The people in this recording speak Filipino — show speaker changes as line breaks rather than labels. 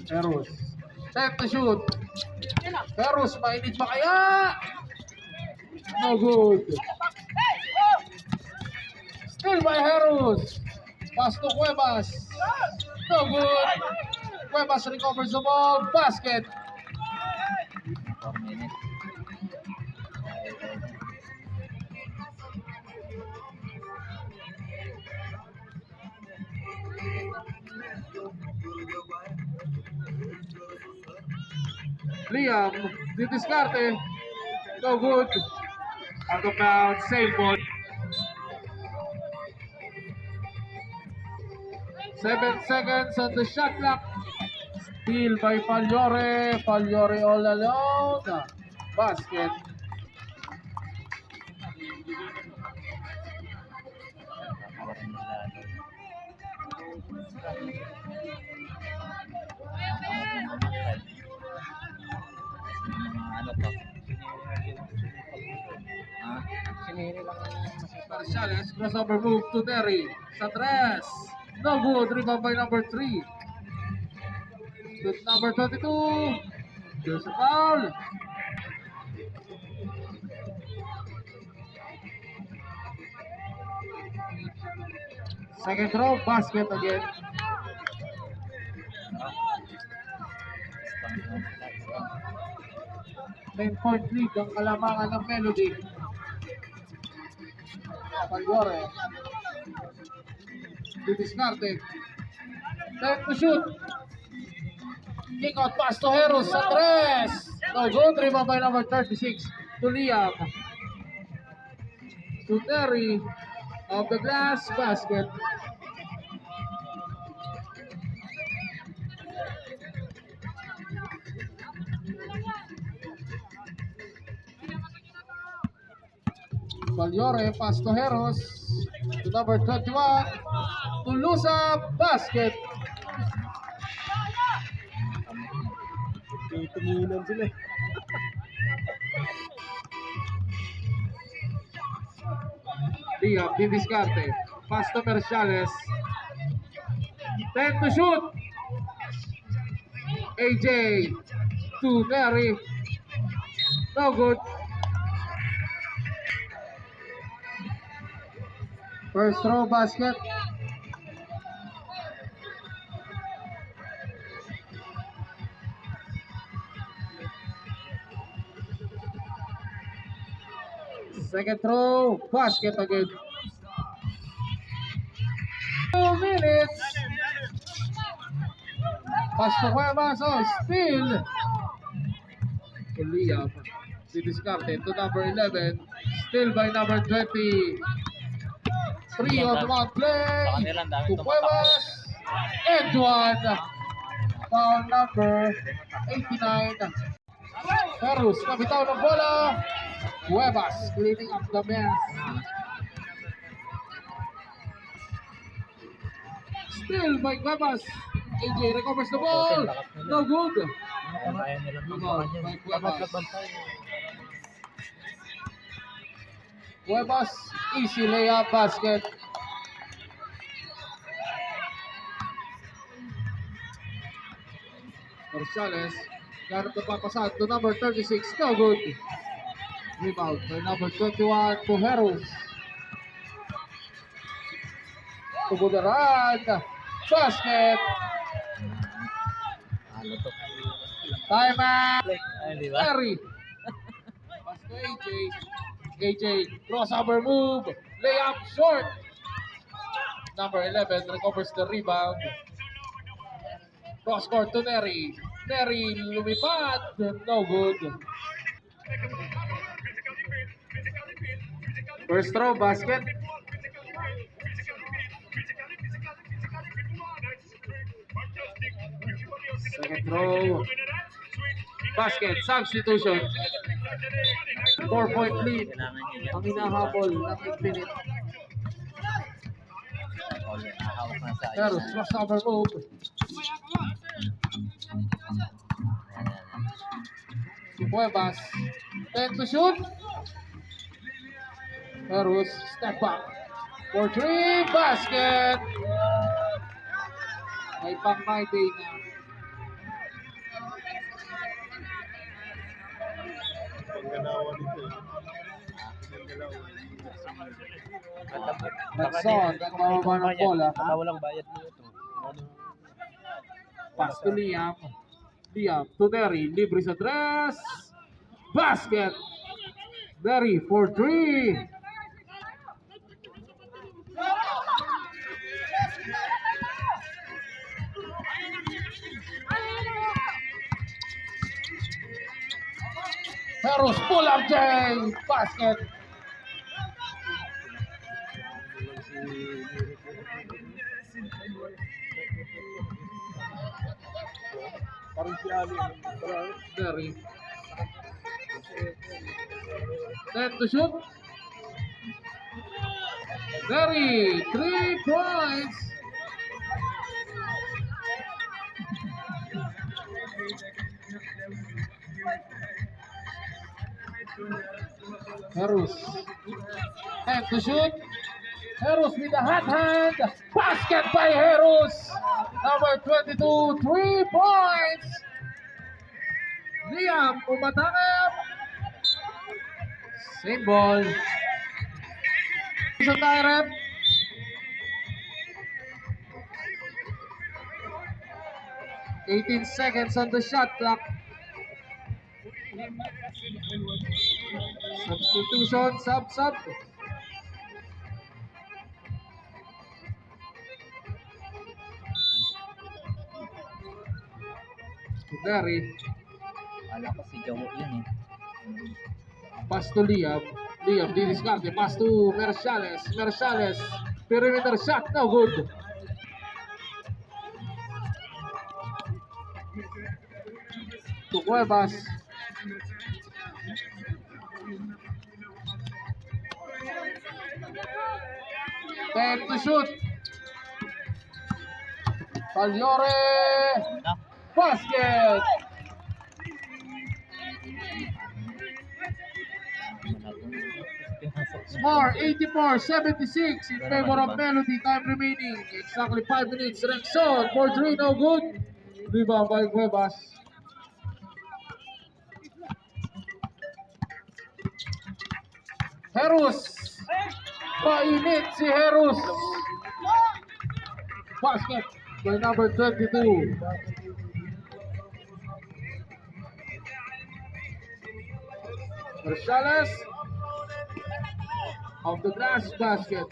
Heros. Time to shoot. Heros, mainit pa kaya? No good. Still by Heros. Pass to Cuevas. No good. Cuevas recovers the ball. Basket.
4 minutes.
Liam, didiskarte. No good. Out of bounds, save ball. 7 seconds on the shot clock. Steal by Pagliore. Pagliore all alone. Basket.
Ano to? Siniri lang
Marciales, crossover move to Terry. Sa tres. No good. Rebound by number 3. Shoot number 22. There's a foul. Second throw, basket again. Main point lead ang kalamangan ng Melody. Pagliore. Didiskarte. Time to shoot. Kick out pass to Heros sa tres. No good. Rebound by number 36 to Liam. To Terry. Of the glass basket. Pagliore pass to Heros. To number 21. To Lusa basket.
Tuminan sila eh.
Liam, didiskarte. Pass to Marciales. Time to shoot. AJ to Terry. No good. First throw basket. Second throw, basket again. 2 minutes. Pass to Cuevas, steal. To Liam. Didiskarte to number 11. Still by number 20. 3 on 1 play. To Cuevas. And one. Foul number 89. Heros, nabitaw ng bola. Cuevas cleaning up the mess. Still by Cuevas. AJ recovers the ball. No good. Rebound by Cuevas. Cuevas, easy layup basket. Marciales, ganap na papasad to number 36. No good. Rebound by number 21 to Heros. To Budaran. Basket. Time out. Terry. Pass to AJ. AJ, crossover move. Layup short. Number 11 recovers the rebound. Cross court to Terry. Terry lumipad. No good. First throw, basket. Second throw, basket. Substitution. 4-point lead. Ang hinahabol ng Infinite. Heros, crossover move. Si Cuevas. 10 to shoot. Heros, step back. For 3, basket. May pang my day na. Nagson, nakababa ng bola.
Walang bayad mo ito.
Pass to Liam. Liam to Derry. Libre sa dress. Basket. Derry for 3. Heros pull up Jay. Basket.
Parang si Ali.
Derry. 10 to shoot. Derry, 3 points. Heros. 10 to shoot. Heros with a hot hand. Basket by Heros. Number 22, 3 points. Liam umatangap. Same ball. Sa Tyrep. "18 seconds on the shot clock. Substitution, sub. Derry.
Alam ko si Jomo yun eh.
Pass to Liam. Liam, didiskarte. Pass to Merciales. Merciales. Perimeter shot. No good. To Cuevas. Time to shoot. Pagliore.
Na?
Basket. Score 84-76 in favor of Melody. Time remaining. Exactly 5 minutes. Rexon for 3, no good. Rebound by Cuevas. Heros. Painit si Heros. Basket by number 22. Merciales. Of the glass basket.